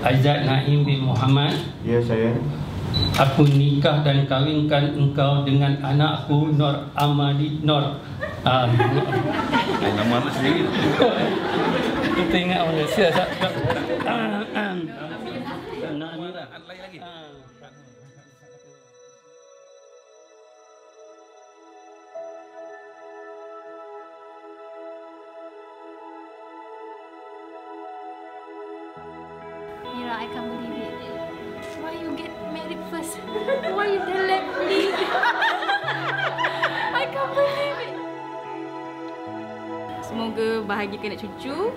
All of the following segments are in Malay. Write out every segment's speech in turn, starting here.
Aizat Naim bin Muhammad. Ya, saya. Aku nikah dan kahwinkan engkau dengan anakku Nur Amali Nur. Nama anak sendiri. Kita ingat Malaysia. Nur Amira. Lain lagi. Mira, I can't believe it. Why you get married first? Why you don't let me? I can't believe it. Semoga bahagiakan anak cucu.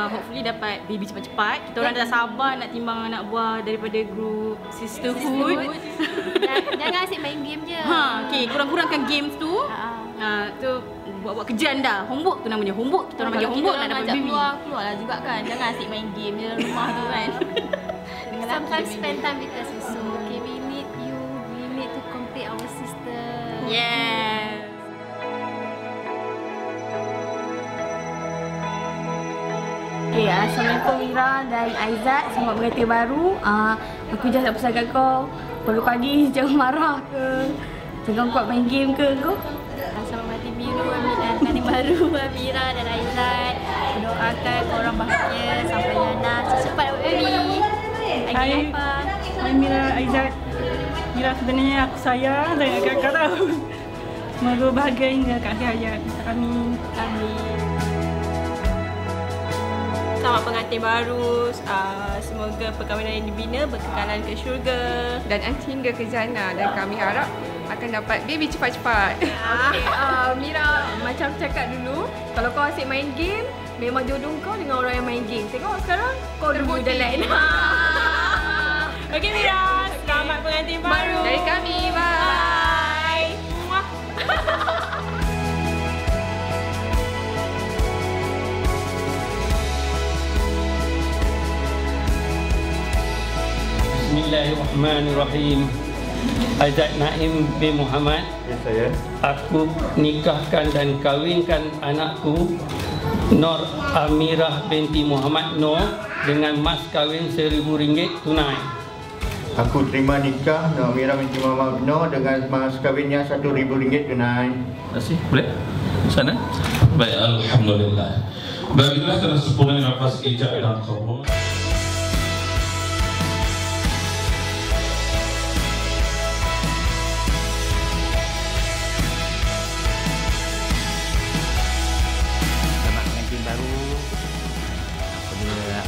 Hopefully dapat baby cepat-cepat. Kita orang dah sabar nak timbang anak buah daripada group sisterhood. Jangan asyik main game je. Okay, kurang-kurangkan games tu. Tu buat-buat kerjaan dah. Homework tu namanya. Homework. Kita orang panggil homework nak dapat baby. Keluar lah juga kan. Jangan asyik main game je dalam rumah tu kan. Sometimes spend time with us also. Okay, we need you. We need to complete our sister. Yes. Okay, Assalamualaikum Mira dan Aizat. Selamat berganti baru. Aku just nak pesan kat kau. Pagi-pagi jangan marah ke. Jangan kuat main game ke kau. Selamat mati biru ganti baru Mira dan Aizat. Doakan korang bahagia sampai Yana secepat dapat baby. Hai Mira, Aizat. Mira, sebenarnya aku sayang sangat kat kau tahu. Semoga bahagia hingga kat akhir hayat. Amin. Amin. Selamat pengantin baru. Semoga perkahwinan yang dibina berkekalan ke syurga dan hingga ke jannah, dan kami harap akan dapat baby cepat-cepat. Okay, Mira, macam cakap dulu, kalau kau asyik main game, memang jodoh kau dengan orang yang main game. Tengok sekarang kau dulu dah lain. Okay Mira, selamat pengantin baru Dari kami, bye. Bismillahirrahmanirrahim. Aizat Naim bin Muhammad. Ya, saya. Aku nikahkan dan kahwinkan anakku Nur Amirah binti Muhammad Nur dengan mas kahwin RM1,000 tunai. Aku terima nikah Nur Amirah binti Muhammad Nur dengan mas kahwinnya RM1,000 tunai. Terima kasih. Boleh? Sana. Baik, alhamdulillah. Baiklah, telah sempurna nafas ijab dan qabul.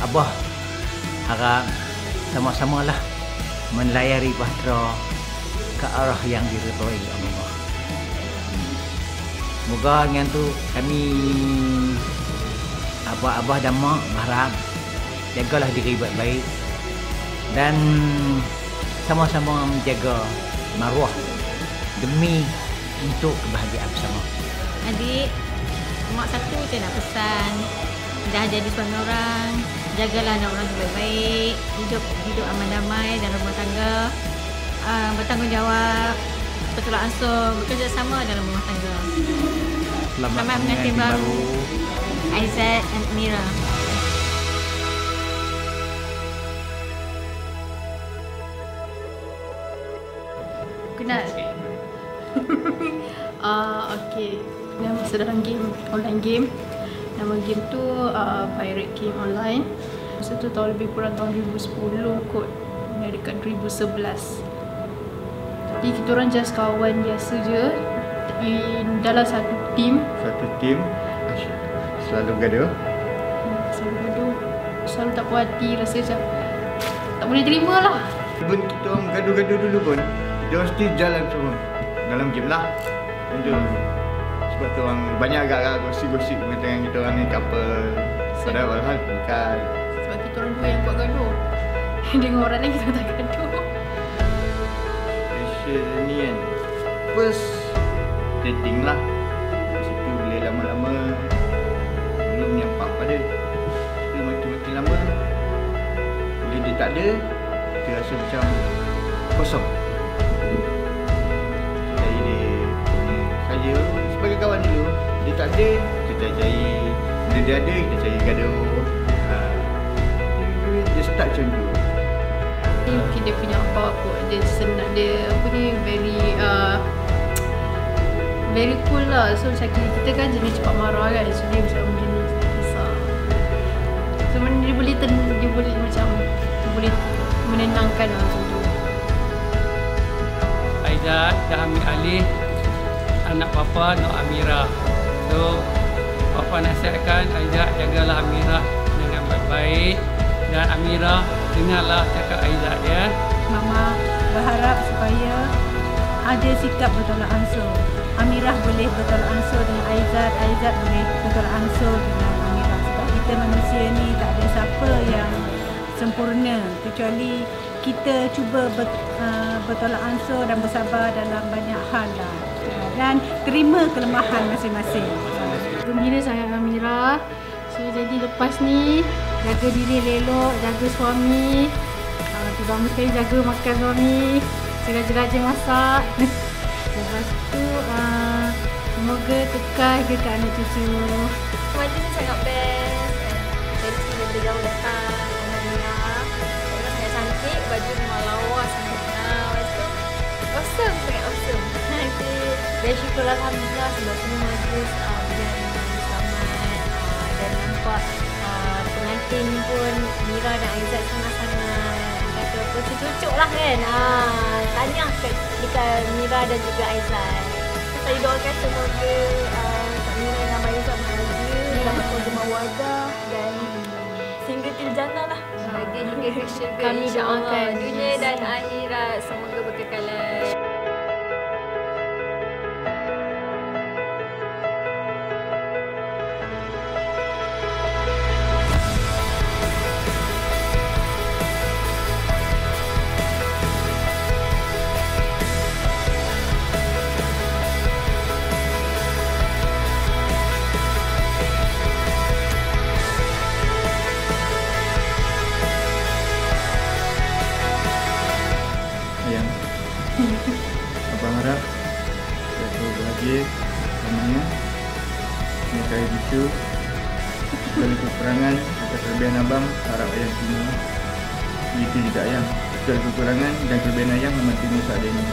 Abah harap sama-sama lah melayari bahtera ke arah yang diridhai Allah. Semoga dengan tu kami abah dan mak harap jagalah diri baik-baik dan sama-sama menjaga maruah demi untuk kebahagiaan bersama. Adik, mak satu je nak pesan. Dah jadi suami orang, jagalah anak orang baik-baik, hidup aman damai dalam rumah tangga, bertanggungjawab, bertolak ansur, bekerja sama dalam rumah tangga. Selamat mengantin baru Aizat dan Mira. Kenal? Okay. Nama dalam game, online game. Nama game tu Pirate Game Online. Masa tu tahun lebih kurang tahun 2010 kot. Dekat 2011. Tapi kita orang just kawan biasa je. Dalam satu team. Satu team selalu gaduh. Selalu gaduh. Selalu tak puas hati. Rasa macam tak boleh terima lah. Even kita orang gaduh-gaduh dulu pun, kita orang still jalan semua dalam game lah. Untuk sebab tu orang banyak agak-agak gosip-gosip dengan kita orang ni couple. Padahal bukan. Sebab kita orang dua yang buat gaduh. Dengan orang lain kita tak gaduh. Special ni kan, first dating lah. Lepas itu bila lama-lama belum nyampak pada dia, makin lama bila dia tak ada, kita rasa macam kosong. Jadi dia saja sebagai kawan dulu. Dia tak ada, kita cari. Bila dia ada, kita cari gaduh. Just start macam tu. Mungkin dia punya abang kot, dia senang, dia apa ni, very cool lah. So macam kita kan jenis cepat marah kan, so dia macam jenis kisah. So dia boleh menenangkan lah macam tu. Aizat dah ambil alih anak bapa Nur Amirah. So bapa nasihatkan Aizat jagalah Amirah dengan baik-baik, dan Amirah dengarlah cakap Aizat ya. Mama berharap supaya ada sikap bertolak ansur. Amirah boleh bertolak ansur dengan Aizat, Aizat boleh bertolak ansur dengan Amirah. Sebab kita manusia ni tak ada siapa yang sempurna, kecuali kita cuba bertolak ansur dan bersabar dalam banyak hal lah. Dan terima kelemahan masing-masing. Gembira sangat Amirah. So jadi lepas ni jaga diri elok, jaga suami, terutama sekali jaga makan suami, sengaja-sengaja masak. Lepas tu semoga kekal ke anak cucu. Maju ni sangat best. Dari sini daripada jauh datang Amirah. Orang sangat cantik, baju memang lawa sangat. Lepas tu awesome, sangat awesome. Dan syukur Alhamdulillah sebab semua majlis berjalan dengan selamat. Dan nampak pengantin pun Mira dan Aizat sangat-sangat kata apa, secucuk lah kan. Tahniah dekat Mira dan juga Aizat. Saya doakan semoga Kak Mira dan Abang Aizat bahagia, dapat keluarga mawadah dan sehingga til jannah lah. Bahagia hingga ke syurga. Kami doakan dunia dan akhirat semoga berkekalan. Abang harap saya bahagia namanya menikahi cucu. Segala kekurangan atau kelebihan abang harap ayang terima. Begitu juga ayang, segala kekurangan dan kelebihan ayang memang terima seadanya.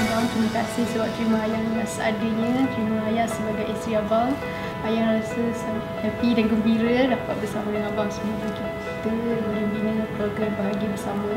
Abang terima kasih sebab terima ayang seadanya, terima ayang sebagai isteri abang. Ayang rasa sangat happy dan gembira dapat bersama dengan abang. Semoga kita boleh bina keluarga bahagia bersama.